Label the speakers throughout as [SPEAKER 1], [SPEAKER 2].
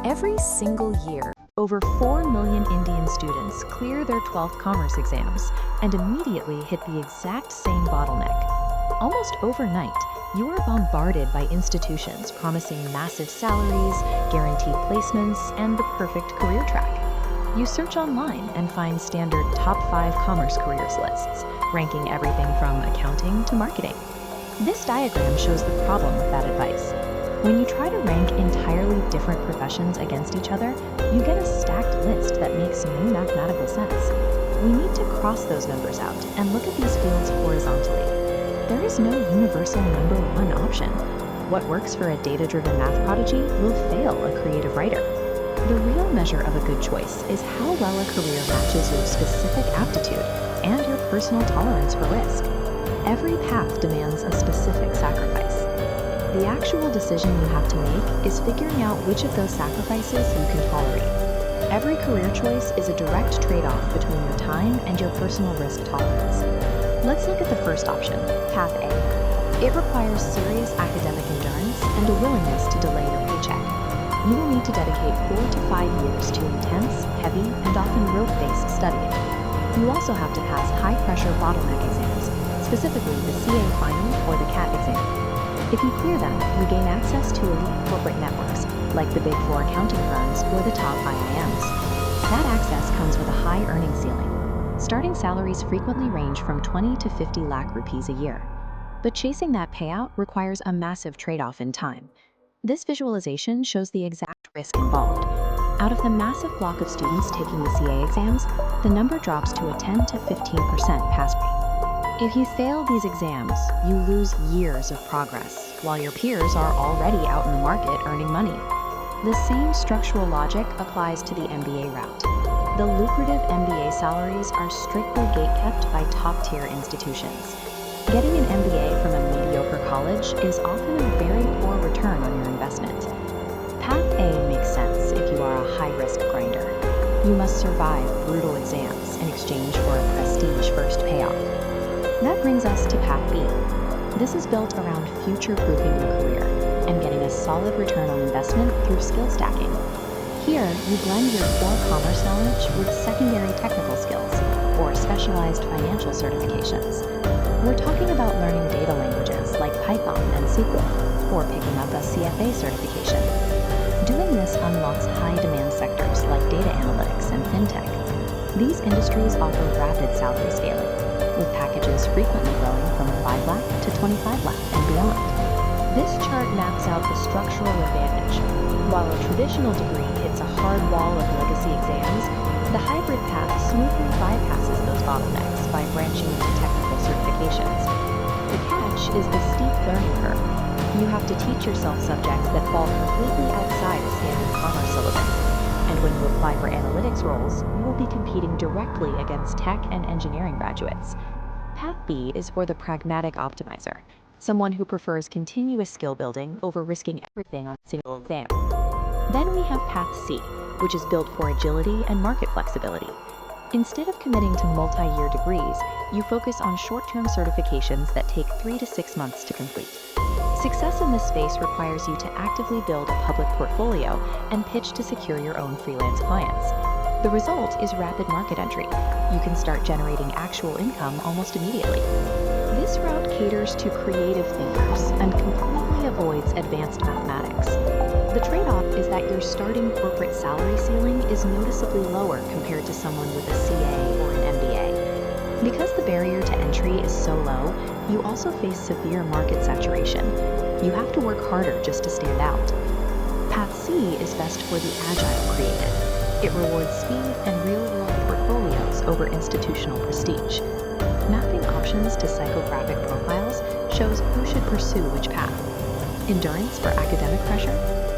[SPEAKER 1] Every single year, over 4 million Indian students clear their 12th commerce exams and immediately hit the exact same bottleneck. Almost overnight, you are bombarded by institutions promising massive salaries, guaranteed placements, and the perfect career track. You search online and find standard top 5 commerce careers lists, ranking everything from accounting to marketing. This diagram shows the problem with that advice. When you try to rank entirely different professions against each other, you get a stacked list that makes no mathematical sense. We need to cross those numbers out and look at these fields horizontally. There is no universal number one option. What works for a data-driven math prodigy will fail a creative writer. The real measure of a good choice is how well a career matches your specific aptitude and your personal tolerance for risk. Every path demands a specific sacrifice. The actual decision you have to make is figuring out which of those sacrifices you can tolerate. Every career choice is a direct trade-off between your time and your personal risk tolerance. Let's look at the first option, Path A. It requires serious academic endurance and a willingness to delay your paycheck. You will need to dedicate 4 to 5 years to intense, heavy, and often rote-based studying. You also have to pass high-pressure bottleneck exams, specifically the CA final or the CAT exam. If you clear them, you gain access to elite corporate networks, like the Big 4 accounting firms or the top IIMs. That access comes with a high earning ceiling. Starting salaries frequently range from 20 to 50 lakh rupees a year. But chasing that payout requires a massive trade-off in time. This visualization shows the exact risk involved. Out of the massive block of students taking the CA exams, the number drops to a 10 to 15% pass rate. If you fail these exams, you lose years of progress, while your peers are already out in the market earning money. The same structural logic applies to the MBA route. The lucrative MBA salaries are strictly gatekept by top-tier institutions. Getting an MBA from a mediocre college is often a very poor return on your investment. Path A makes sense if you are a high-risk grinder. You must survive brutal exams in exchange for a prestige first payoff. That brings us to Path B. This is built around future-proofing your career and getting a solid return on investment through skill stacking. Here, you blend your core commerce knowledge with secondary technical skills or specialized financial certifications. We're talking about learning data languages like Python and SQL, or picking up a CFA certification. Doing this unlocks high-demand sectors like data analytics and fintech. These industries offer rapid salary scaling, with packages frequently growing from 5 lakh to 25 lakh and beyond. This chart maps out the structural advantage. While a traditional degree hits a hard wall of legacy exams, the hybrid path smoothly bypasses those bottlenecks by branching into technical certifications. The catch is the steep learning curve. You have to teach yourself subjects that fall completely outside a standard commerce syllabus. And when you apply for analytics roles, you will be competing directly against tech and engineering graduates. Path B is for the pragmatic optimizer, someone who prefers continuous skill building over risking everything on a single exam. Then we have Path C, which is built for agility and market flexibility. Instead of committing to multi-year degrees, you focus on short-term certifications that take 3 to 6 months to complete. Success in this space requires you to actively build a public portfolio and pitch to secure your own freelance clients. The result is rapid market entry. You can start generating actual income almost immediately. This route caters to creative thinkers and completely avoids advanced mathematics. The trade-off is that your starting corporate salary ceiling is noticeably lower compared to someone with a CA or an MBA. Because the barrier to entry is so low, you also face severe market saturation. You have to work harder just to stand out. Path C is best for the agile creative. It rewards speed and real-world portfolios over institutional prestige. Mapping options to psychographic profiles shows who should pursue which path. Endurance for academic pressure?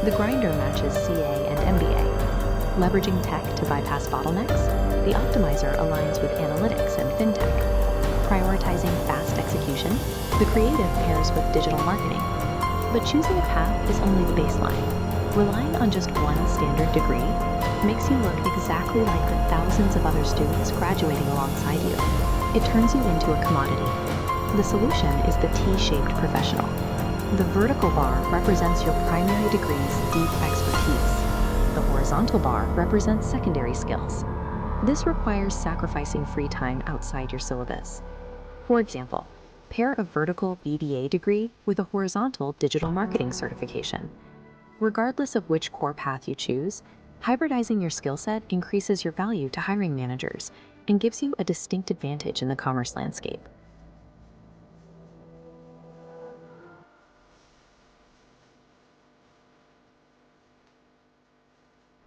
[SPEAKER 1] The grinder matches CA and MBA. Leveraging tech to bypass bottlenecks? The optimizer aligns with analytics and fintech. Prioritizing fast execution? The creative pairs with digital marketing. But choosing a path is only the baseline. Relying on just one standard degree makes you look exactly like the thousands of other students graduating alongside you. It turns you into a commodity. The solution is the T-shaped professional. The vertical bar represents your primary degree's deep expertise. The horizontal bar represents secondary skills. This requires sacrificing free time outside your syllabus. For example, pair a vertical BBA degree with a horizontal digital marketing certification. Regardless of which core path you choose, hybridizing your skill set increases your value to hiring managers and gives you a distinct advantage in the commerce landscape.